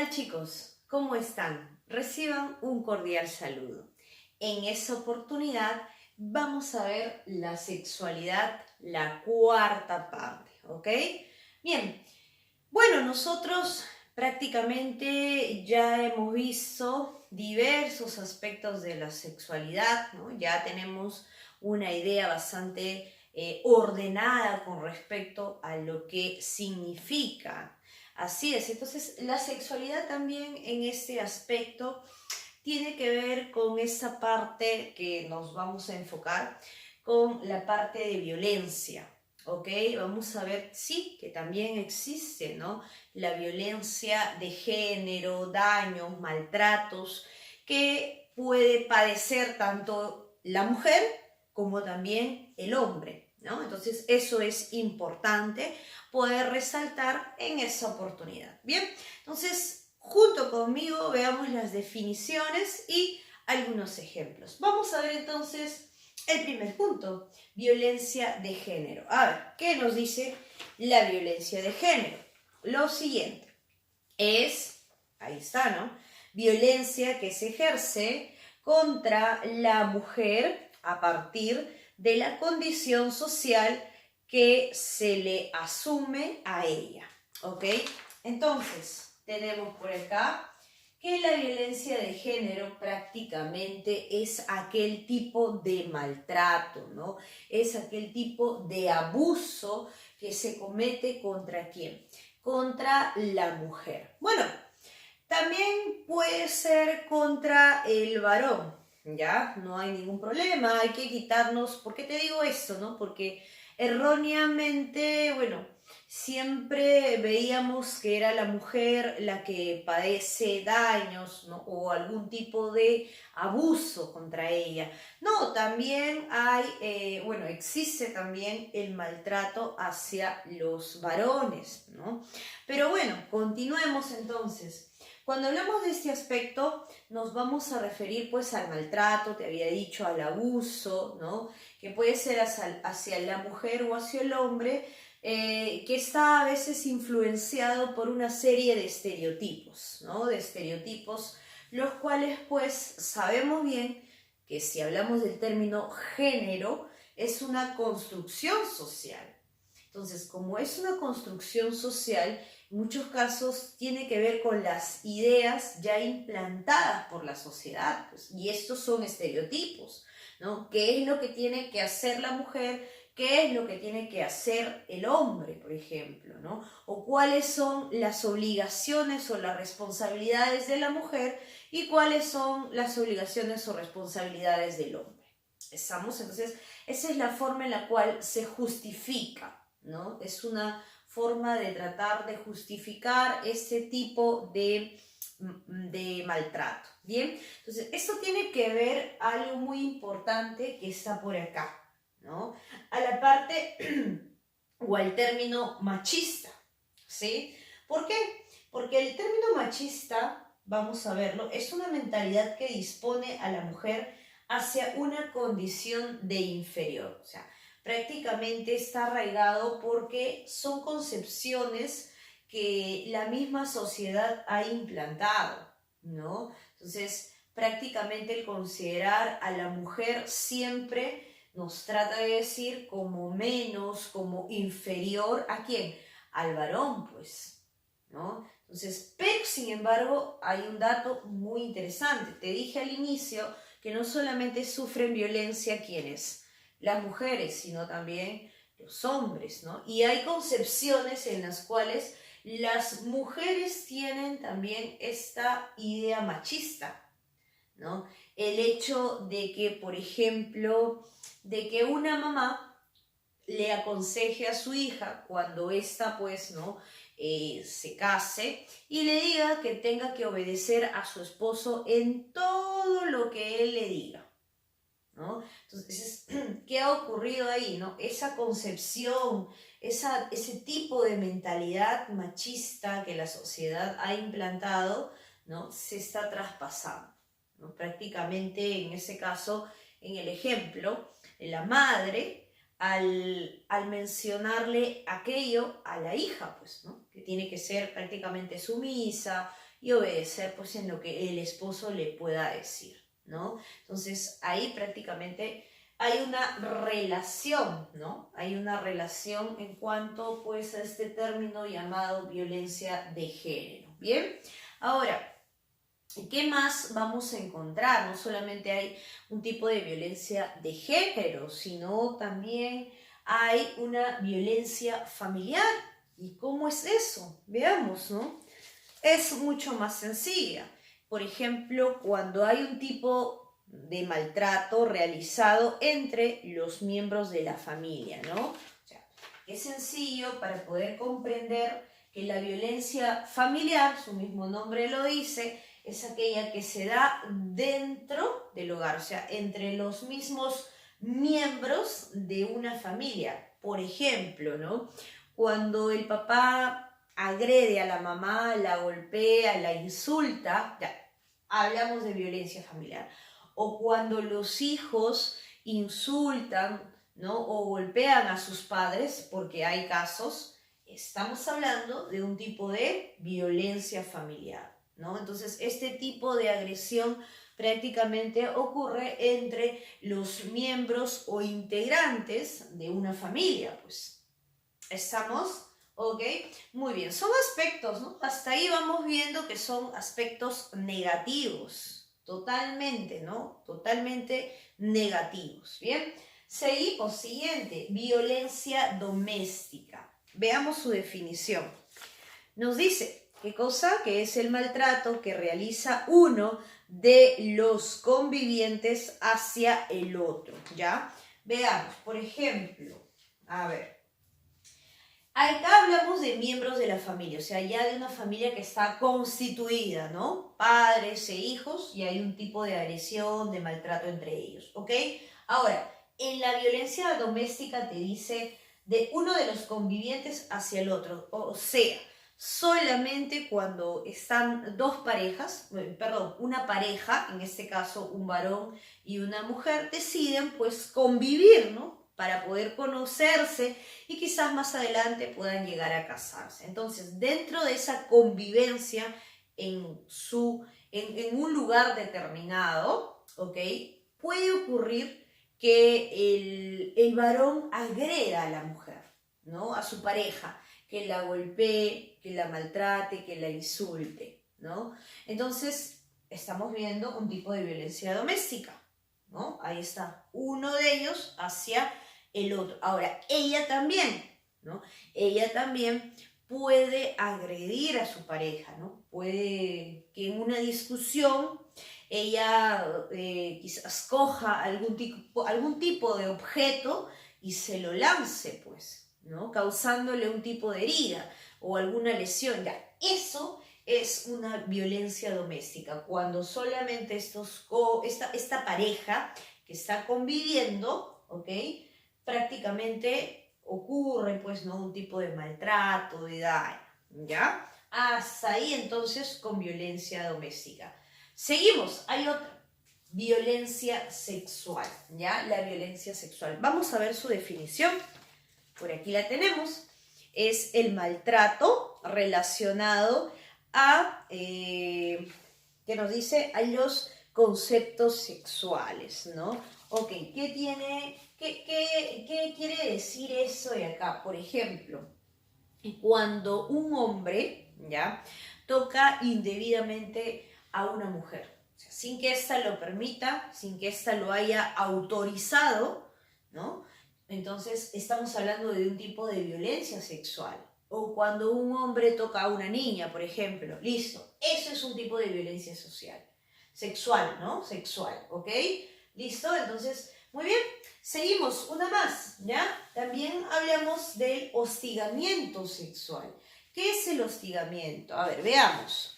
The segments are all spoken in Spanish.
tal, chicos? ¿Cómo están? Reciban un cordial saludo. En esta oportunidad vamos a ver la sexualidad, la cuarta parte, ¿ok? Bien, bueno, nosotros prácticamente ya hemos visto diversos aspectos de la sexualidad, ¿no? Ya tenemos una idea bastante ordenada con respecto a lo que significa. Así es, entonces la sexualidad también en este aspecto tiene que ver con esa parte que nos vamos a enfocar, con la parte de violencia. ¿Ok? Vamos a ver, sí, que también existe, ¿no? La violencia de género, daños, maltratos, que puede padecer tanto la mujer como también el hombre, ¿no? Entonces, eso es importante poder resaltar en esa oportunidad. Bien, entonces, junto conmigo veamos las definiciones y algunos ejemplos. Vamos a ver entonces el primer punto, violencia de género. A ver, ¿qué nos dice la violencia de género? Lo siguiente es, ahí está, ¿no? Violencia que se ejerce contra la mujer a partir de la condición social que se le asume a ella, ¿ok? Entonces, tenemos por acá que la violencia de género prácticamente es aquel tipo de maltrato, ¿no? Es aquel tipo de abuso que se comete ¿contra quién? Contra la mujer. Bueno, también puede ser contra el varón, ¿ya? No hay ningún problema, hay que quitarnos, ¿por qué te digo esto, no? Porque erróneamente, bueno, siempre veíamos que era la mujer la que padece daños, ¿no? O algún tipo de abuso contra ella. No, también hay, bueno, existe también el maltrato hacia los varones, ¿no? Pero bueno, continuemos entonces. Cuando hablamos de este aspecto, nos vamos a referir pues al maltrato, te había dicho, al abuso, ¿no? Que puede ser hacia la mujer o hacia el hombre, que está a veces influenciado por una serie de estereotipos, ¿no? De estereotipos, los cuales pues sabemos bien que si hablamos del término género, es una construcción social. Entonces, como es una construcción social, en muchos casos tiene que ver con las ideas ya implantadas por la sociedad, pues, y estos son estereotipos, ¿no? ¿Qué es lo que tiene que hacer la mujer? ¿Qué es lo que tiene que hacer el hombre, por ejemplo, ¿no? O cuáles son las obligaciones o las responsabilidades de la mujer y cuáles son las obligaciones o responsabilidades del hombre. ¿Estamos? Entonces, esa es la forma en la cual se justifica, ¿no? Es una forma de tratar de justificar ese tipo de maltrato. Bien, entonces esto tiene que ver algo muy importante que está por acá, ¿no? A la parte o al término machista, ¿sí? ¿Por qué? Porque el término machista, vamos a verlo, es una mentalidad que dispone a la mujer hacia una condición de inferior, o sea, prácticamente está arraigado porque son concepciones que la misma sociedad ha implantado, ¿no? Entonces, prácticamente el considerar a la mujer siempre nos trata de decir como menos, como inferior, ¿a quién? Al varón, pues, ¿no? Entonces, pero sin embargo, hay un dato muy interesante. Te dije al inicio que no solamente sufren violencia quienes, las mujeres, sino también los hombres, ¿no? Y hay concepciones en las cuales las mujeres tienen también esta idea machista, ¿no? El hecho de que, por ejemplo, de que una mamá le aconseje a su hija cuando ésta, pues, ¿no? Se case y le diga que tenga que obedecer a su esposo en todo lo que él le diga, ¿no? Entonces, ¿qué ha ocurrido ahí, no? Esa concepción, ese tipo de mentalidad machista que la sociedad ha implantado, ¿no? Se está traspasando, ¿no? Prácticamente en ese caso, en el ejemplo, la madre, al mencionarle aquello a la hija, pues, ¿no? Que tiene que ser prácticamente sumisa, y obedecer pues en lo que el esposo le pueda decir, ¿no? Entonces ahí prácticamente hay una relación, ¿no? Hay una relación en cuanto pues a este término llamado violencia de género, ¿bien? Ahora, ¿qué más vamos a encontrar? No solamente hay un tipo de violencia de género, sino también hay una violencia familiar. ¿Y cómo es eso? Veamos, ¿no? Es mucho más sencilla. Por ejemplo, cuando hay un tipo de maltrato realizado entre los miembros de la familia, ¿no? O sea, es sencillo para poder comprender que la violencia familiar, su mismo nombre lo dice, es aquella que se da dentro del hogar, o sea, entre los mismos miembros de una familia. Por ejemplo, ¿no? Cuando el papá agrede a la mamá, la golpea, la insulta, ya, hablamos de violencia familiar. O cuando los hijos insultan, ¿no? O golpean a sus padres, porque hay casos, estamos hablando de un tipo de violencia familiar, ¿no? Entonces, este tipo de agresión prácticamente ocurre entre los miembros o integrantes de una familia, pues. ¿Estamos? ¿Ok? Muy bien, son aspectos, ¿no? Hasta ahí vamos viendo que son aspectos negativos, totalmente, ¿no? Totalmente negativos, ¿bien? Seguimos, siguiente, violencia doméstica. Veamos su definición. Nos dice, ¿qué cosa? Que es el maltrato que realiza uno de los convivientes hacia el otro, ¿ya? Veamos, por ejemplo, a ver. Acá hablamos de miembros de la familia, o sea, ya de una familia que está constituida, ¿no? Padres e hijos, y hay un tipo de agresión, de maltrato entre ellos, ¿ok? Ahora, en la violencia doméstica te dice de uno de los convivientes hacia el otro, o sea, solamente cuando están dos parejas, perdón, una pareja, en este caso un varón y una mujer, deciden pues convivir, ¿no? Para poder conocerse y quizás más adelante puedan llegar a casarse. Entonces, dentro de esa convivencia en un lugar determinado, ¿ok? Puede ocurrir que el varón agreda a la mujer, ¿no? A su pareja, que la golpee, que la maltrate, que la insulte, ¿no? Entonces, estamos viendo un tipo de violencia doméstica, ¿no? Ahí está, uno de ellos hacia el otro. Ahora, ella también, ¿no? Ella también puede agredir a su pareja, ¿no? Puede que en una discusión ella quizás coja algún tipo de objeto y se lo lance, pues, ¿no? Causándole un tipo de herida o alguna lesión. Ya, eso es una violencia doméstica, cuando solamente esta pareja que está conviviendo, ¿ok? Prácticamente ocurre, pues, ¿no? Un tipo de maltrato, de daño, ¿ya? Hasta ahí, entonces, con violencia doméstica. Seguimos, hay otra, violencia sexual, ¿ya? La violencia sexual. Vamos a ver su definición. Por aquí la tenemos. Es el maltrato relacionado a, ¿qué nos dice? A los conceptos sexuales, ¿no? Ok, ¿qué quiere decir eso de acá? Por ejemplo, cuando un hombre, ¿ya? Toca indebidamente a una mujer, o sea, sin que ésta lo permita, sin que ésta lo haya autorizado, ¿no? Entonces estamos hablando de un tipo de violencia sexual. O cuando un hombre toca a una niña, por ejemplo, listo, eso es un tipo de violencia sexual, ¿no? Sexual, ¿ok? ¿Listo? Entonces, muy bien, seguimos, una más, ¿ya? También hablamos del hostigamiento sexual. ¿Qué es el hostigamiento? A ver, veamos.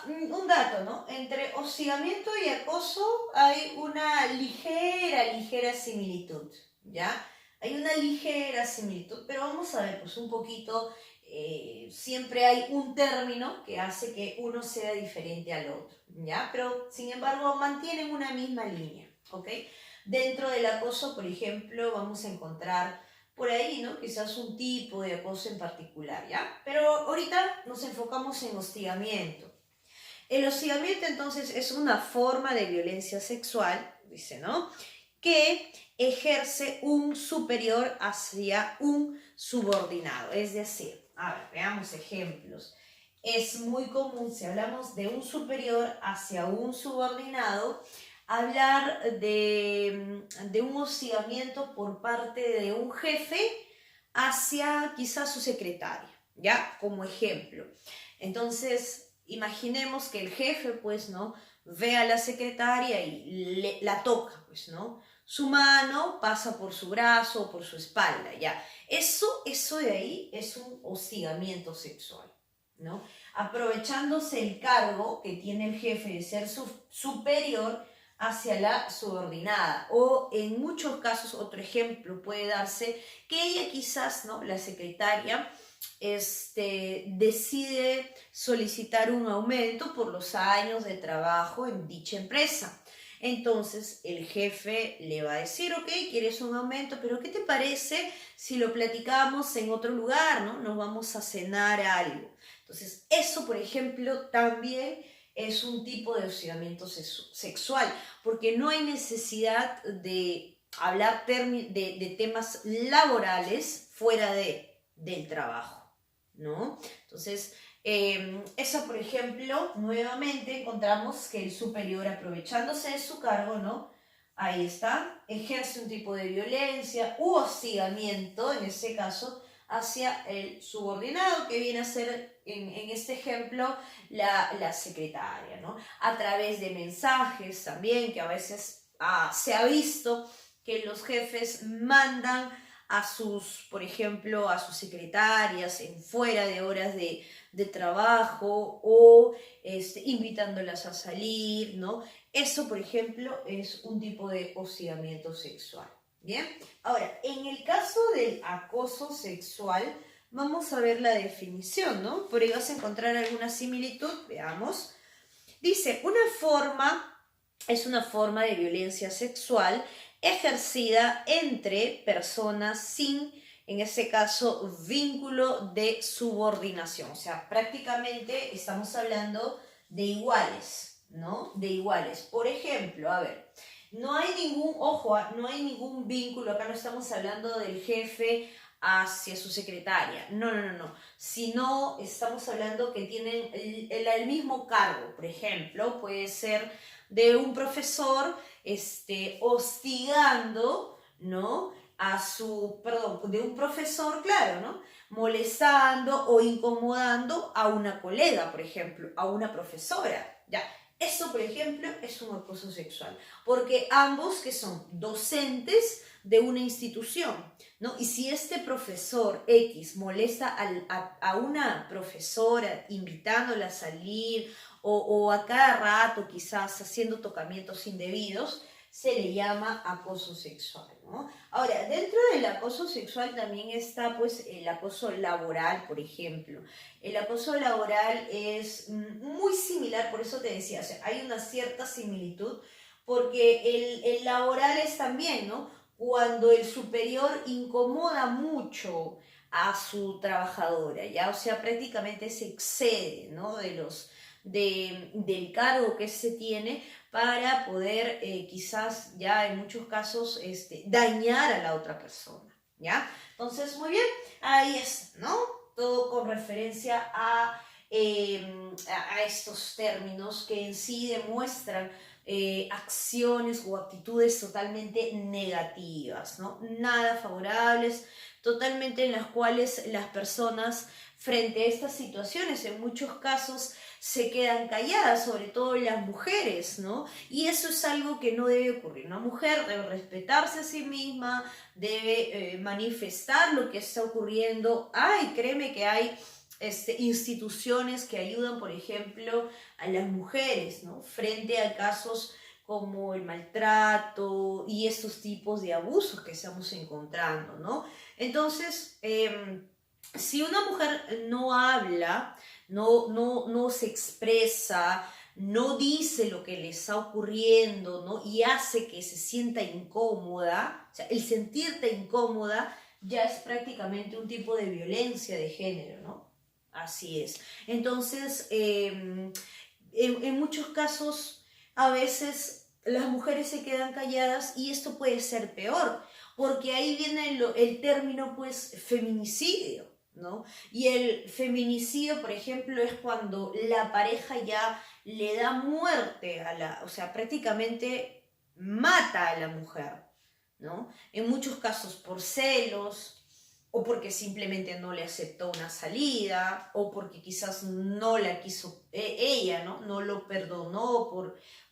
Un dato, ¿no? Entre hostigamiento y acoso hay una ligera similitud, ¿ya? Hay una ligera similitud, pero vamos a ver, pues un poquito, siempre hay un término que hace que uno sea diferente al otro, ¿ya? Pero, sin embargo, mantienen una misma línea, ¿ok? Dentro del acoso, por ejemplo, vamos a encontrar por ahí, ¿no? Quizás un tipo de acoso en particular, ¿ya? Pero ahorita nos enfocamos en hostigamiento. El hostigamiento entonces es una forma de violencia sexual, dice, ¿no? Que ejerce un superior hacia un subordinado. Es decir, a ver, veamos ejemplos. Es muy común, si hablamos de un superior hacia un subordinado, hablar de un hostigamiento por parte de un jefe hacia quizás su secretaria, ¿ya? Como ejemplo. Entonces, imaginemos que el jefe, pues, ¿no? Ve a la secretaria y la toca, pues, ¿no? Su mano pasa por su brazo, por su espalda, ¿ya? Eso de ahí es un hostigamiento sexual, ¿no? Aprovechándose el cargo que tiene el jefe de ser superior hacia la subordinada. O en muchos casos, otro ejemplo puede darse que ella quizás, ¿no? La secretaria decide solicitar un aumento por los años de trabajo en dicha empresa. Entonces el jefe le va a decir, ok, quieres un aumento, pero ¿qué te parece si lo platicamos en otro lugar, ¿no? Nos vamos a cenar algo. Entonces eso, por ejemplo, también es un tipo de hostigamiento sexual, porque no hay necesidad de hablar de temas laborales fuera del trabajo, ¿no? Entonces, eso, por ejemplo, nuevamente encontramos que el superior, aprovechándose de su cargo, ¿no? Ahí está, ejerce un tipo de violencia u hostigamiento, en este caso, hacia el subordinado, que viene a ser, en este ejemplo, la secretaria, ¿no? A través de mensajes también, que a veces se ha visto que los jefes mandan a sus, por ejemplo, a sus secretarias en fuera de horas de trabajo o invitándolas a salir, ¿no? Eso, por ejemplo, es un tipo de hostigamiento sexual. Bien, ahora, en el caso del acoso sexual, vamos a ver la definición, ¿no? Por ahí vas a encontrar alguna similitud, veamos. Dice, es una forma de violencia sexual ejercida entre personas sin, en este caso, vínculo de subordinación. O sea, prácticamente estamos hablando de iguales, ¿no? De iguales. Por ejemplo, a ver, no hay ningún, ojo, no hay ningún vínculo, acá no estamos hablando del jefe hacia su secretaria, no, sino estamos hablando que tienen el mismo cargo, por ejemplo, puede ser de un profesor hostigando, ¿no? De un profesor, claro, ¿no? Molestando o incomodando a una colega, por ejemplo, a una profesora, ya. Eso, por ejemplo, es un acoso sexual, porque ambos que son docentes de una institución, ¿no? Y si este profesor X molesta a una profesora invitándola a salir o a cada rato quizás haciendo tocamientos indebidos, se le llama acoso sexual, ¿no? Ahora, dentro del acoso sexual también está pues el acoso laboral, por ejemplo. El acoso laboral es muy similar, por eso te decía, o sea, hay una cierta similitud, porque el laboral es también, ¿no? Cuando el superior incomoda mucho a su trabajadora, ¿ya? O sea, prácticamente se excede, ¿no? Del cargo que se tiene para poder quizás ya en muchos casos dañar a la otra persona, ¿ya? Entonces, muy bien, ahí es, ¿no? Todo con referencia a estos términos que en sí demuestran acciones o actitudes totalmente negativas, ¿no? Nada favorables, totalmente en las cuales las personas frente a estas situaciones en muchos casos se quedan calladas, sobre todo las mujeres, ¿no? Y eso es algo que no debe ocurrir. Una mujer debe respetarse a sí misma, debe manifestar lo que está ocurriendo. Ay, créeme que hay instituciones que ayudan, por ejemplo, a las mujeres, ¿no? Frente a casos como el maltrato y estos tipos de abusos que estamos encontrando, ¿no? Entonces, si una mujer no habla, no se expresa, no dice lo que le está ocurriendo, ¿no? Y hace que se sienta incómoda, o sea, el sentirte incómoda ya es prácticamente un tipo de violencia de género, ¿no? Así es. Entonces, en muchos casos, a veces las mujeres se quedan calladas y esto puede ser peor, porque ahí viene el término, pues, feminicidio, ¿no? Y el feminicidio, por ejemplo, es cuando la pareja ya le da muerte o sea, prácticamente mata a la mujer, ¿no? En muchos casos por celos, o porque simplemente no le aceptó una salida, o porque quizás no la quiso ella, ¿no? No lo perdonó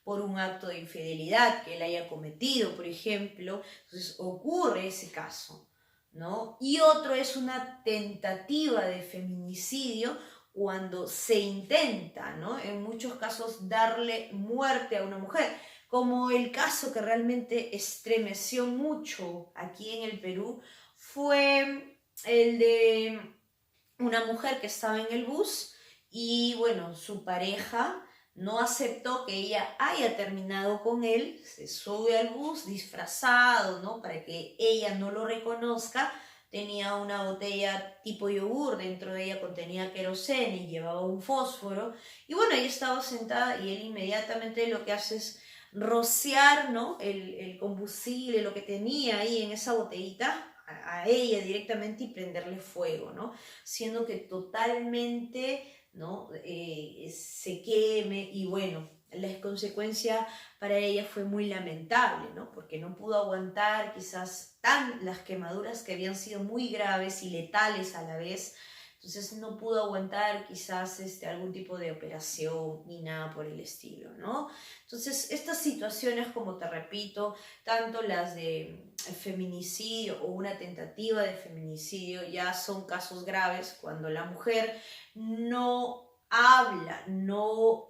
por un acto de infidelidad que él haya cometido, por ejemplo. Entonces ocurre ese caso, ¿no? Y otro es una tentativa de feminicidio cuando se intenta, ¿no? En muchos casos darle muerte a una mujer, como el caso que realmente estremeció mucho aquí en el Perú fue el de una mujer que estaba en el bus y bueno, su pareja no aceptó que ella haya terminado con él, se sube al bus disfrazado, ¿no? Para que ella no lo reconozca, tenía una botella tipo yogur, dentro de ella contenía queroseno y llevaba un fósforo, y bueno, ella estaba sentada y él inmediatamente lo que hace es rociar, ¿no? el combustible, lo que tenía ahí en esa botellita, a ella directamente y prenderle fuego, ¿no? Siendo que totalmente, ¿no? Se queme y bueno, la consecuencia para ella fue muy lamentable, ¿no? Porque no pudo aguantar quizás las quemaduras que habían sido muy graves y letales a la vez. Entonces no pudo aguantar quizás algún tipo de operación ni nada por el estilo, ¿no? Entonces estas situaciones, como te repito, tanto las de feminicidio o una tentativa de feminicidio ya son casos graves cuando la mujer no habla, no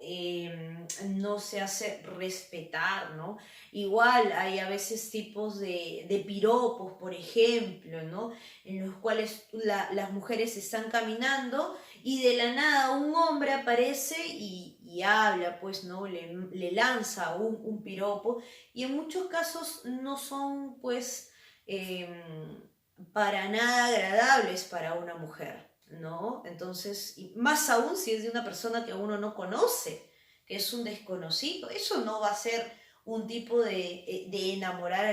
se hace respetar, ¿no? Igual hay a veces tipos de piropos, por ejemplo, ¿no? En los cuales las mujeres están caminando y de la nada un hombre aparece y habla, pues, ¿no? Le lanza un piropo y en muchos casos no son, pues, para nada agradables para una mujer, ¿no? Entonces, y más aún si es de una persona que uno no conoce, que es un desconocido, eso no va a ser un tipo de enamorar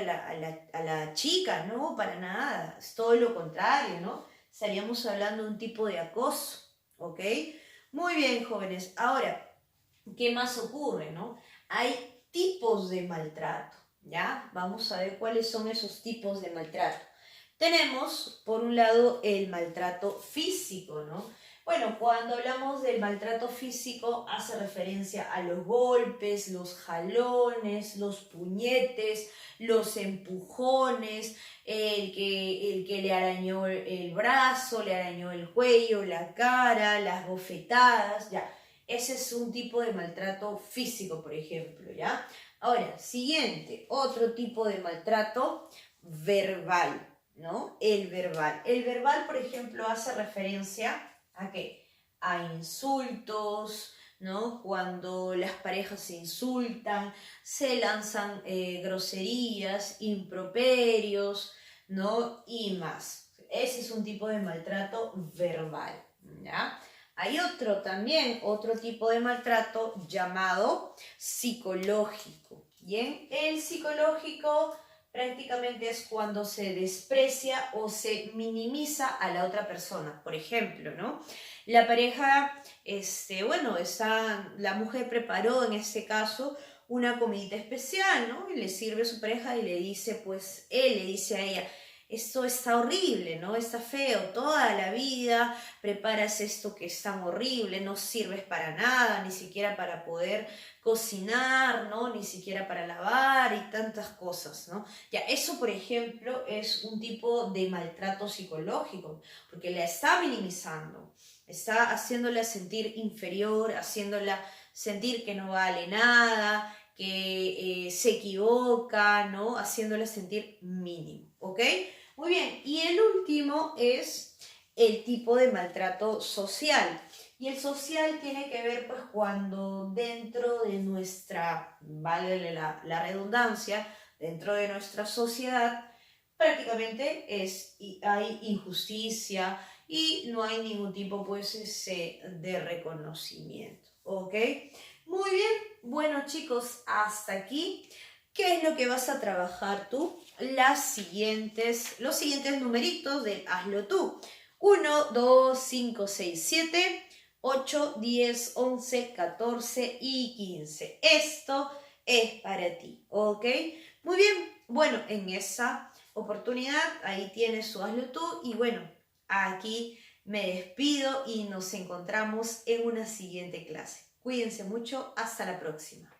a la chica, ¿no? Para nada, es todo lo contrario, ¿no? Estaríamos hablando de un tipo de acoso, ¿ok? Muy bien, jóvenes. Ahora, ¿qué más ocurre, no? Hay tipos de maltrato, ¿ya? Vamos a ver cuáles son esos tipos de maltrato. Tenemos, por un lado, el maltrato físico, ¿no? Bueno, cuando hablamos del maltrato físico, hace referencia a los golpes, los jalones, los puñetes, los empujones, el que le arañó el brazo, le arañó el cuello, la cara, las bofetadas, ya. Ese es un tipo de maltrato físico, por ejemplo, ¿ya? Ahora, siguiente, otro tipo de maltrato verbal, ¿no? El verbal. El verbal, por ejemplo, hace referencia ¿a qué? A insultos, ¿no? Cuando las parejas se insultan, se lanzan groserías, improperios, ¿no? Y más. Ese es un tipo de maltrato verbal, ¿ya? Hay otro tipo de maltrato llamado psicológico. Bien, el psicológico prácticamente es cuando se desprecia o se minimiza a la otra persona. Por ejemplo, ¿no? La pareja, la mujer preparó en este caso una comidita especial, ¿no? Y le sirve a su pareja y le dice, pues, él le dice a ella, esto está horrible, ¿no? Está feo, toda la vida preparas esto que es tan horrible, no sirves para nada, ni siquiera para poder cocinar, ¿no? Ni siquiera para lavar y tantas cosas, ¿no? Ya, eso, por ejemplo, es un tipo de maltrato psicológico, porque la está minimizando, está haciéndola sentir inferior, haciéndola sentir que no vale nada, que se equivoca, ¿no? Haciéndola sentir mínimo, ¿ok? Muy bien, y el último es el tipo de maltrato social. Y el social tiene que ver, pues, cuando dentro de nuestra, vale la redundancia, dentro de nuestra sociedad, prácticamente hay injusticia y no hay ningún tipo, pues, de reconocimiento, ¿ok? Muy Muy bien, bueno chicos, hasta aquí. ¿Qué es lo que vas a trabajar tú? Los siguientes numeritos del hazlo tú. 1, 2, 5, 6, 7, 8, 10, 11, 14 y 15. Esto es para ti, ¿ok? Muy bien, bueno, en esa oportunidad ahí tienes su hazlo tú y bueno, aquí me despido y nos encontramos en una siguiente clase. Cuídense mucho, hasta la próxima.